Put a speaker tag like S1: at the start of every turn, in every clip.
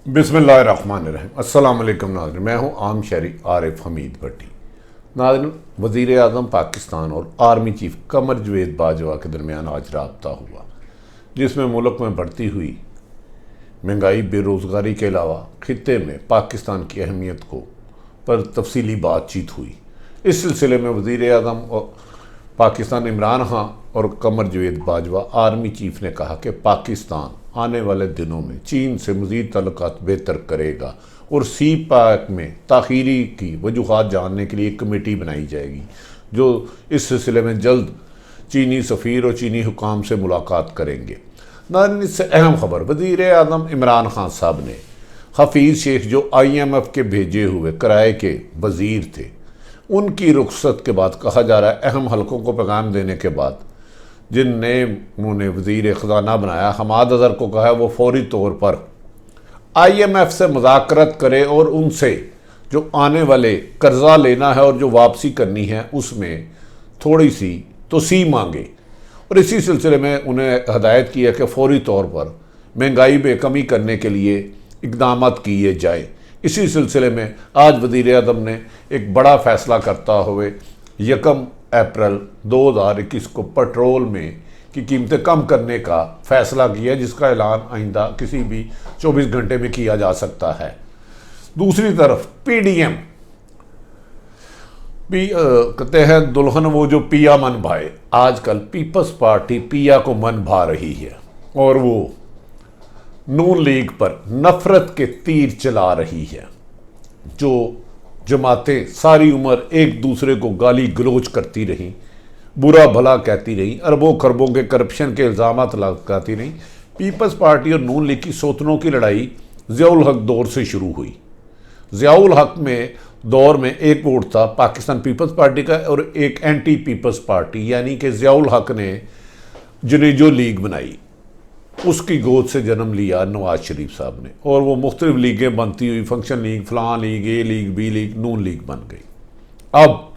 S1: बिस्मिल्लाहिर्रहमानिर्रहीम। अस्सलाम वालेकुम नाज़रीन, मैं हूँ आम शहरी आरिफ हमीद भट्टी। नाज़रीन, वज़ीर आज़म पाकिस्तान और आर्मी चीफ कमर जवेद बाजवा के दरमियान आज राब्ता हुआ, जिसमें मुल्क में बढ़ती हुई महंगाई, बेरोज़गारी के अलावा खित्ते में पाकिस्तान की अहमियत को पर तफसीली बातचीत हुई। इस सिलसिले में वज़ीर आज़म और पाकिस्तान इमरान खान और कमर जवेद बाजवा आर्मी चीफ ने कहा कि पाकिस्तान आने वाले दिनों में चीन से मज़ीद ताल्लुकात बेहतर करेगा और सी पैक में ताख़ीरी की वजूहात जानने के लिए एक कमेटी बनाई जाएगी, जो इस सिलसिले में जल्द चीनी सफ़ीर और चीनी हुकाम से मुलाकात करेंगे। नाज़रीन, इससे अहम खबर, वज़ीर आज़म इमरान खान साहब ने हफीज़ शेख जो IMF के भेजे हुए किराए के वज़ीर थे, उनकी रुखसत के बाद कहा जा रहा है अहम हलकों को पैगाम देने के बाद जिनने उन्होंने वज़ीर ख़जाना बनाया हमाद अज़हर को कहा है वो फौरी तौर पर IMF से मुज़ाकरत करे और उनसे जो आने वाले कर्ज़ा लेना है और जो वापसी करनी है उसमें थोड़ी सी तोसी मांगे। और इसी सिलसिले में उन्हें हदायत की है कि फौरी तौर पर महंगाई में कमी करने के लिए इक़दाम किए जाए। इसी सिलसिले में आज वज़ीर आज़म ने एक बड़ा फ़ैसला करता हुए 1 अप्रैल 2021 को पेट्रोल में की कीमतें कम करने का फ़ैसला किया, जिसका ऐलान आइंदा किसी भी 24 घंटे में किया जा सकता है। दूसरी तरफ PDM भी कहते हैं दुल्हन वो जो पिया मन भाए, आजकल पीपल्स पार्टी पिया को मन भा रही है और वो नून लीग पर नफरत के तीर चला रही है। जो जमातें सारी उम्र एक दूसरे को गाली गलोच करती रहीं, बुरा भला कहती रहीं, अरबों खरबों के करप्शन के इल्ज़ामात लगाती रहीं, पीपल्स पार्टी और नून लीग की सौतनों की लड़ाई ज़ियाउल हक दौर से शुरू हुई। ज़ियाउल हक में दौर में एक वोट था पाकिस्तान पीपल्स पार्टी का और एक एंटी पीपल्स पार्टी, यानी कि ज़ियाउल हक ने जुनेजो लीग बनाई, उसकी गोद से जन्म लिया नवाज शरीफ साहब ने, और वो मुख्तलिफ लीगें बनती हुई फंक्शन लीग, फलां लीग, ए लीग, बी लीग, नून लीग बन गई। अब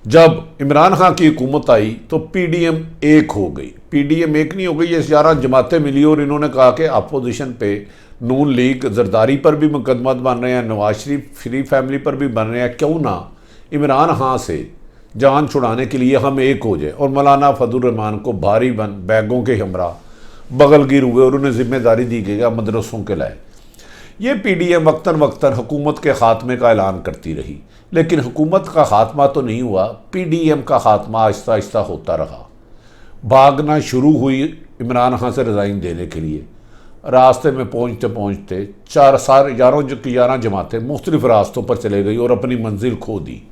S1: जब इमरान खान की हुकूमत आई तो PDM एक हो गई। PDM एक नहीं हो गई, ये 11 जमातें मिली और इन्होंने कहा कि अपोजिशन पे नून लीग जरदारी पर भी मुकदमा बन रहे हैं, नवाज शरीफ फैमिली पर भी बन रहे हैं, क्यों ना इमरान खान से जान छुड़ाने के लिए हम एक हो जाए। और मौलाना फजलुर रहमान को भारी बैगों के हमरा बगलगिर हुए और उन्हें जिम्मेदारी दी गई मदरसों के लाए। ये PDM वक्तन वक्तन हुकूमत के ख़ात्मे का ऐलान करती रही, लेकिन हुकूमत का ख़ात्मा तो नहीं हुआ, PDM का ख़ात्मा आहिस्ता आहिस्ता होता रहा। भागना शुरू हुई इमरान खान से रिज़ाइन देने के लिए। रास्ते में पहुँचते पहुँचते 11 जमातें मुख्तलिफ रास्तों पर चले गई और अपनी मंजिल खो दी।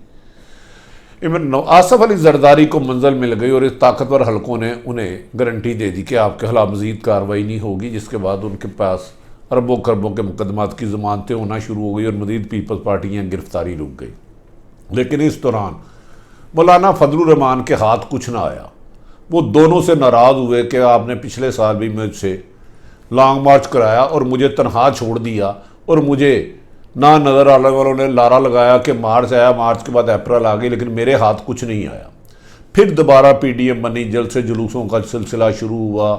S1: आसफ अली जरदारी को मंजिल मिल गई और इस ताकतवर हलकों ने उन्हें गारंटी दे दी कि आपके खिलाफ मज़ीद कार्रवाई नहीं होगी, जिसके बाद उनके पास अरबों खरबों के मुकदमात की ज़मानतें होना शुरू हो गई और मज़ीद पीपल्स पार्टियाँ गिरफ्तारी रुक गई। लेकिन इस दौरान मौलाना फजलुर रहमान के हाथ कुछ ना आया। वो दोनों से नाराज़ हुए कि आपने पिछले साल भी मुझसे लॉन्ग मार्च कराया और मुझे तनहा छोड़ दिया, और मुझे ना नज़र आने वालों ने लारा लगाया कि मार्च आया, मार्च के बाद अप्रैल आ गई, लेकिन मेरे हाथ कुछ नहीं आया। फिर दोबारा PDM बनी, जल्द से जुलूसों का सिलसिला शुरू हुआ,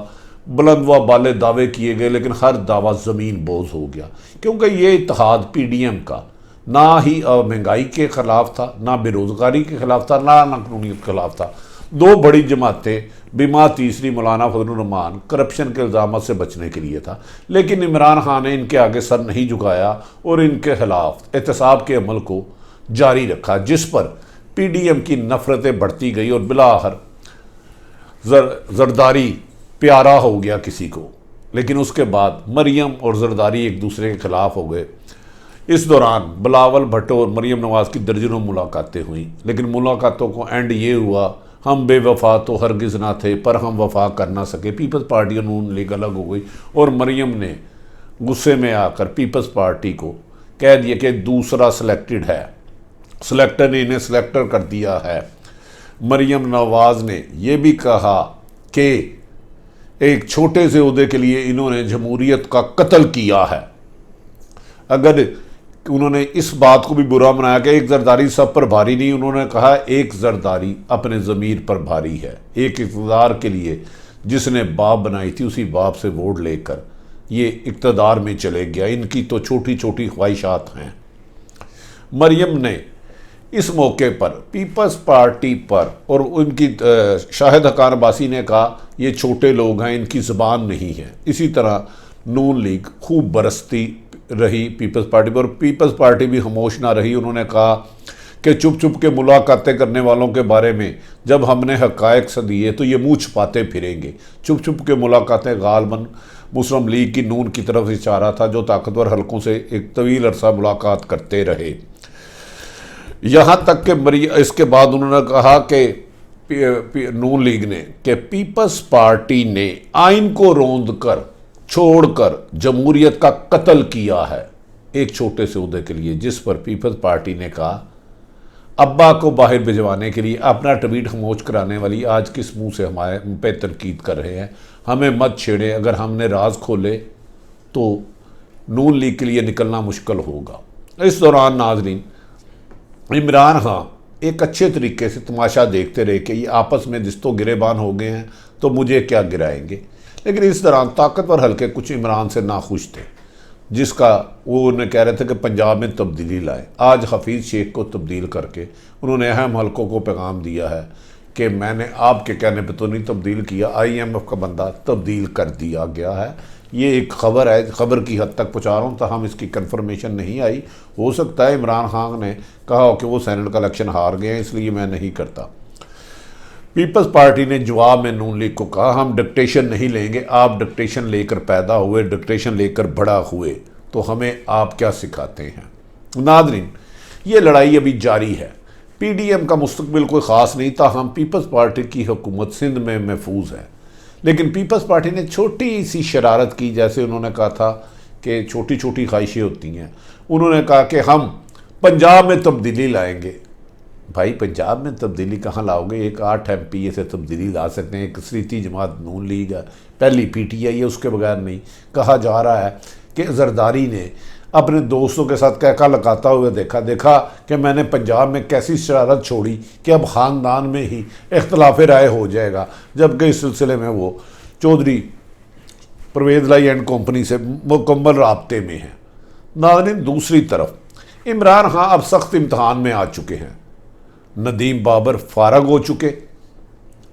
S1: बुलंद व बाले दावे किए गए, लेकिन हर दावा ज़मीन बोझ हो गया, क्योंकि ये इत्तेहाद PDM का ना ही महंगाई के ख़िलाफ़ था, ना बेरोज़गारी के ख़िलाफ़ था, ना नाकानूनीत के ख़िलाफ़ था। दो बड़ी जमातें बिमा तीसरी मौलाना फजलुर रहमान करप्शन के इल्ज़ाम से बचने के लिए था, लेकिन इमरान खान ने इनके आगे सर नहीं झुकाया और इनके खिलाफ एहतसाब के अमल को जारी रखा, जिस पर PDM की नफ़रतें बढ़ती गई और बिलाखिर जरदारी प्यारा हो गया किसी को। लेकिन उसके बाद मरियम और जरदारी एक दूसरे के खिलाफ हो गए। इस दौरान बिलावल भुट्टो और मरियम नवाज़ की दर्जनों मुलाकातें हुई, लेकिन मुलाकातों को एंड ये हुआ, हम बेवफा तो हरगिज़ ना थे पर हम वफा कर ना सके। पीपल्स पार्टी और नून लीग अलग हो गई और मरियम ने गुस्से में आकर पीपल्स पार्टी को कह दिया कि दूसरा सिलेक्टेड है, सिलेक्टर ने इन्हें सिलेक्टर कर दिया है। मरियम नवाज़ ने यह भी कहा कि एक छोटे से ओहदे के लिए इन्होंने जमहूरियत का कत्ल किया है। अगर उन्होंने इस बात को भी बुरा बनाया कि एक जरदारी सब पर भारी नहीं, उन्होंने कहा एक जरदारी अपने ज़मीर पर भारी है। एक इक़्तिदार के लिए जिसने बाप बनाई थी उसी बाप से वोट लेकर ये इक़्तिदार में चले गया, इनकी तो छोटी छोटी ख्वाहिशात हैं। मरियम ने इस मौके पर पीपल्स पार्टी पर और उनकी शाहिद हकान अब्बासी ने कहा ये छोटे लोग हैं, इनकी ज़बान नहीं है। इसी तरह नून लीग खूब बरसती रही पीपल्स पार्टी पर, और पीपल्स पार्टी भी खामोश ना रही। उन्होंने कहा कि चुप चुप के मुलाकातें करने वालों के बारे में जब हमने हक़ाइक़ से दिए तो ये मुँह छुपाते फिरेंगे। चुप चुप के मुलाकातें गालबन मुस्लिम लीग की नून की तरफ इशारा था, जो ताकतवर हलकों से एक तवील अरसा मुलाकात करते रहे। यहाँ तक कि इसके बाद उन्होंने कहा कि नून लीग ने कि पीपल्स पार्टी ने आइन को रोंद कर छोड़कर जमहूरियत का कत्ल किया है एक छोटे से उहदे के लिए, जिस पर पीपल्स पार्टी ने कहा अब्बा को बाहर भिजवाने के लिए अपना ट्वीट खामोश कराने वाली आज किस मुंह से हमारे पे तनकीद कर रहे हैं, हमें मत छेड़े, अगर हमने राज खोले तो नून लीग के लिए निकलना मुश्किल होगा। इस दौरान नाजरीन इमरान खान एक अच्छे तरीके से तमाशा देखते रहे कि ये आपस में जिस्तो गिरेबान हो गए हैं तो मुझे क्या गिराएंगे। लेकिन इस दौरान ताकतवर हल्के कुछ इमरान से नाखुश थे, जिसका वो उन्हें कह रहे थे कि पंजाब में तब्दीली लाए। आज हफीज़ शेख को तब्दील करके उन्होंने अहम हल्कों को पैगाम दिया है कि मैंने आपके कहने पे तो नहीं तब्दील किया, IMF का बंदा तब्दील कर दिया गया है। ये एक खबर है, खबर की हद तक पहुँचा रहा हूँ, तो हम इसकी कन्फर्मेशन नहीं आई। हो सकता है इमरान खान ने कहा हो कि वो सेनेट का इलेक्शन हार गए हैं, इसलिए मैं नहीं करता। पीपल्स पार्टी ने जवाब में नून लीग को कहा हम डिक्टेशन नहीं लेंगे, आप डिक्टेशन लेकर पैदा हुए, डिक्टेशन लेकर बड़ा हुए, तो हमें आप क्या सिखाते हैं। नादरीन, ये लड़ाई अभी जारी है। PDM का मुस्तकबिल कोई ख़ास नहीं था, हम पीपल्स पार्टी की हुकूमत सिंध में महफूज है। लेकिन पीपल्स पार्टी ने छोटी सी शरारत की, जैसे उन्होंने कहा था कि छोटी छोटी ख्वाहिशें होती हैं। उन्होंने कहा कि हम पंजाब में तब्दीली लाएंगे। भाई पंजाब में तब्दीली कहाँ लाओगे, एक 8 MPA से तब्दीली ला सकते हैं, एक कसरीती जमात नून लीग है, पहली PTI है, उसके बगैर नहीं। कहा जा रहा है कि जरदारी ने अपने दोस्तों के साथ कहका लगाता हुए देखा कि मैंने पंजाब में कैसी शरारत छोड़ी कि अब ख़ानदान में ही इख्तलाफ राय हो जाएगा, जबकि इस सिलसिले में वो Chaudhary Parvez lie and company से मुकम्मल राब्ते में हैं। नाज़रीन, दूसरी तरफ इमरान खान अब सख्त इम्तहान में आ चुके हैं। नदीम बाबर फारग हो चुके,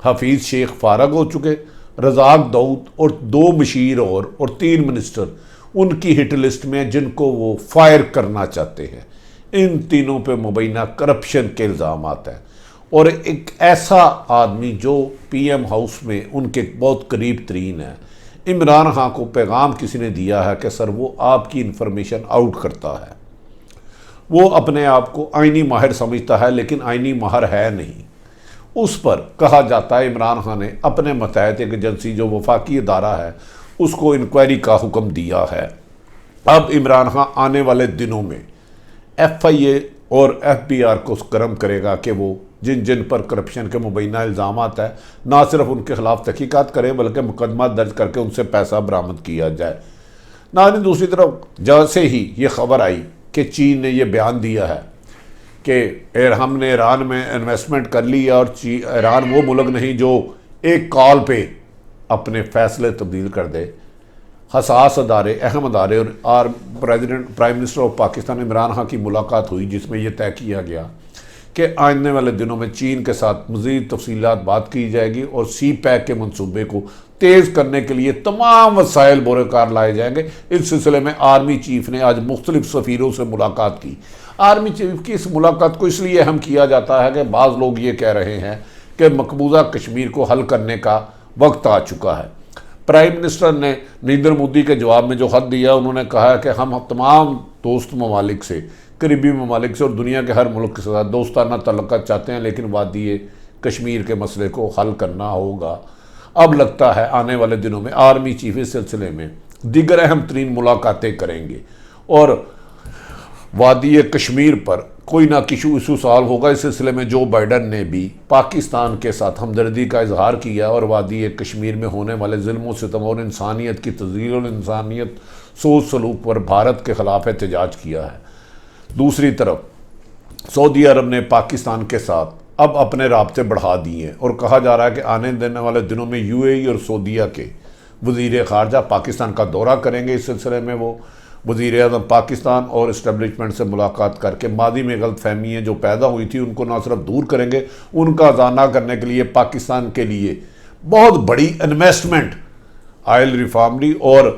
S1: हफीज़ शेख फारग हो चुके, रज़ाक दाऊद और 2 मशीर और 3 मिनिस्टर उनकी हिट लिस्ट में जिनको वो फायर करना चाहते हैं। इन तीनों पे मुबैना करप्शन के इल्ज़ाम आता है, और एक ऐसा आदमी जो PM हाउस में उनके बहुत करीब तरीन है, इमरान खान को पैगाम किसी ने दिया है कि सर वो आपकी इंफॉर्मेशन आउट करता है। वो अपने आप को आइनी माहिर समझता है, लेकिन आइनी माहिर है नहीं। उस पर कहा जाता है इमरान खान ने अपने मतहत एक एजेंसी जो वफाकी अदारा है उसको इंक्वायरी का हुक्म दिया है। अब इमरान खान आने वाले दिनों में FIA और FBR को गर्म करेगा कि वो जिन जिन पर करप्शन के मुबैना इल्ज़ाम आता है, ना सिर्फ उनके खिलाफ तहकीकात करें बल्कि मुकदमा दर्ज करके उनसे पैसा बरामद किया जाए। ना दूसरी तरफ जैसे ही ये खबर आई कि चीन ने यह बयान दिया है कि हमने ईरान में इन्वेस्टमेंट कर ली, और ईरान वो मुल्क नहीं जो एक कॉल पे अपने फैसले तब्दील कर दे। हसास अदारे, अहम अदारे और prime minister of Pakistan Imran Khan की मुलाकात हुई, जिसमें यह तय किया गया कि आने वाले दिनों में चीन के साथ मज़ीद तफसीलात बात की जाएगी और CPEC के मनसूबे को तेज़ करने के लिए तमाम वसाइल बोरेकार लाए जाएंगे। इस सिलसिले में आर्मी चीफ ने आज मुख्तलिफ सफ़ीरों से मुलाकात की। आर्मी चीफ की इस मुलाकात को इसलिए अहम किया जाता है कि बाज़ लोग ये कह रहे हैं कि मकबूजा कश्मीर को हल करने का वक्त आ चुका है। प्राइम मिनिस्टर ने नरेंद्र मोदी के जवाब में जो खत दिया, उन्होंने कहा कि हम तमाम दोस्त ममालिक से, करीबी ममालिक से और दुनिया के हर मुल्क के साथ दोस्ताना तल्लुक़ात चाहते हैं, लेकिन वादी कश्मीर के मसले को हल करना होगा। अब लगता है आने वाले दिनों में आर्मी चीफ इस सिलसिले में दीगर अहम तरीन मुलाकातें करेंगे और वादी कश्मीर पर कोई ना किसी इशू सॉल्व होगा। इस सिलसिले में जो बाइडन ने भी पाकिस्तान के साथ हमदर्दी का इजहार किया और वादी कश्मीर में होने वाले जुल्म सितम और इंसानियत की तज़यीन और इंसानियत सोच सलूक पर भारत के ख़िलाफ़ एहतजाज किया है। दूसरी तरफ सऊदी अरब ने पाकिस्तान के साथ अब अपने राब्ते बढ़ा दिए हैं और कहा जा रहा है कि आने देने वाले दिनों में UAE और सऊदीया के वज़ीर ख़ारजा पाकिस्तान का दौरा करेंगे। इस सिलसिले में वो वज़ीर आज़म पाकिस्तान और इस्टेब्लिशमेंट से मुलाकात करके मादी में गलत फहमियाँ जो पैदा हुई थी उनको ना सिर्फ दूर करेंगे, उनका अजाना करने के लिए पाकिस्तान के लिए बहुत बड़ी इन्वेस्टमेंट ऑयल रिफाइनरी और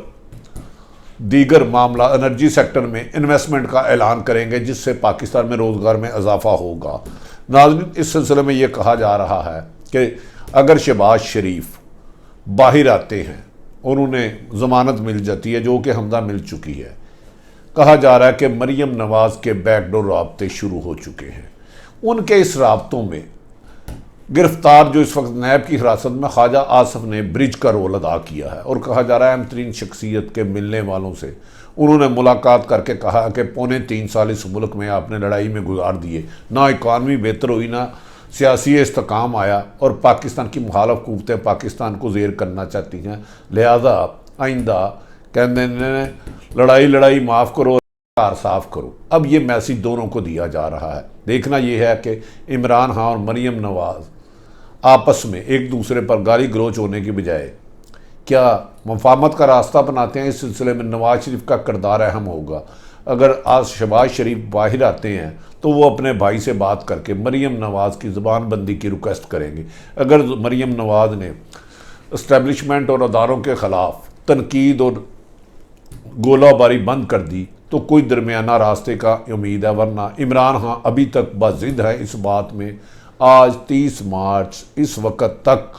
S1: दीगर मामला एनर्जी सेक्टर में इन्वेस्टमेंट का ऐलान करेंगे, जिससे पाकिस्तान में रोज़गार में इजाफा होगा। नाज़रीन, इस सिलसिले में ये कहा जा रहा है कि अगर शहबाज शरीफ बाहर आते हैं और उन्हें ज़मानत मिल जाती है, जो कि हमदा मिल चुकी है, कहा जा रहा है कि मरीम नवाज़ के बैकडोर राब्ते शुरू हो चुके हैं। उनके इस राब्तों में गिरफ्तार जो इस वक्त नैब की हिरासत में ख्वाजा आसफ ने ब्रिज का रोल अदा किया है, और कहा जा रहा है अहम तरीन शख्सियत के मिलने वालों से उन्होंने मुलाकात करके कहा कि 3.25 साल इस मुल्क में आपने लड़ाई में गुजार दिए, ना इकानमी बेहतर हुई, ना सियासी इस्तेकाम आया, और पाकिस्तान की मुखालफ कुव्वतें पाकिस्तान को ज़ेर करना चाहती हैं। लिहाजा आइंदा कहते हैं लड़ाई माफ़ करो, कार साफ करो। अब ये मैसेज दोनों को दिया जा रहा है। देखना यह है कि इमरान खान और मरीम नवाज़ आपस में एक दूसरे पर गाली गलोच होने की बजाय क्या मफाहमत का रास्ता बनाते हैं। इस सिलसिले में नवाज शरीफ का किरदार अहम होगा। अगर आज शहबाज शरीफ बाहर आते हैं तो वो अपने भाई से बात करके मरीम नवाज़ की ज़बानबंदी की रिक्वेस्ट करेंगे। अगर मरीम नवाज़ ने इस्टेब्लिशमेंट और अदारों के ख़िलाफ़ तनकीद और गोलाबारी बंद कर दी तो कोई दरमियाना रास्ते का उम्मीद है, वरना इमरान खान अभी तक बाज़िद है इस बात में। आज 30 मार्च इस वक्त तक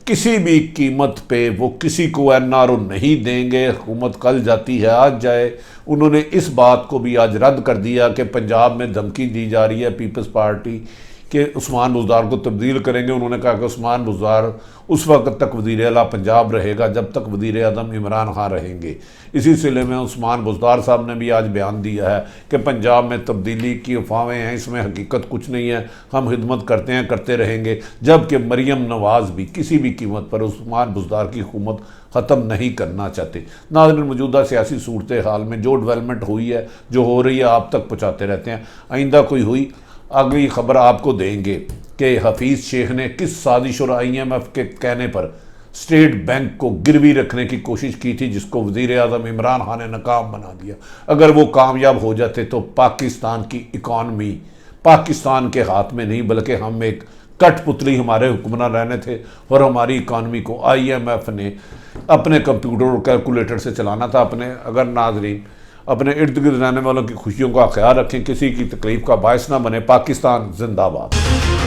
S1: किसी भी कीमत पे वो किसी को NRO नहीं देंगे। हुकूमत कल जाती है आज जाए। उन्होंने इस बात को भी आज रद्द कर दिया कि पंजाब में धमकी दी जा रही है पीपल्स पार्टी के उस्मान बुज़दार को तब्दील करेंगे। उन्होंने कहा कि उस्मान बुज़दार उस वक्त तक वज़ीर आला पंजाब रहेगा जब तक वज़ीर आज़म इमरान खान रहेंगे। इसी सिलसिले में उस्मान बुज़दार साहब ने भी आज बयान दिया है कि पंजाब में तब्दीली की अफवाहें हैं, इसमें हकीकत कुछ नहीं है, हम खिदमत करते हैं, करते रहेंगे। जबकि मरीम नवाज़ भी किसी भी कीमत पर उस्मान बुज़दार की हुकूमत ख़त्म नहीं करना चाहते। नाज़रीन, मौजूदा सियासी सूरत हाल में जो डेवलपमेंट हुई है, जो हो रही है, आप तक पहुँचाते रहते हैं। आइंदा कोई हुई अगली खबर आपको देंगे कि हफीज़ शेख ने किस साजिश और IMF के कहने पर स्टेट बैंक को गिरवी रखने की कोशिश की थी, जिसको वज़ीर आज़म इमरान खान ने नाकाम बना दिया। अगर वो कामयाब हो जाते तो पाकिस्तान की इकॉनमी पाकिस्तान के हाथ में नहीं, बल्कि हम एक कठपुतली हमारे हुक्मरान रहने थे और हमारी इकॉनमी को IMF ने अपने कंप्यूटर और कैलकुलेटर से चलाना था। अगर नाजरीन अपने इर्द गिर्द रहने वालों की खुशियों का ख्याल रखें, किसी की तकलीफ का बायस ना बने। पाकिस्तान जिंदाबाद।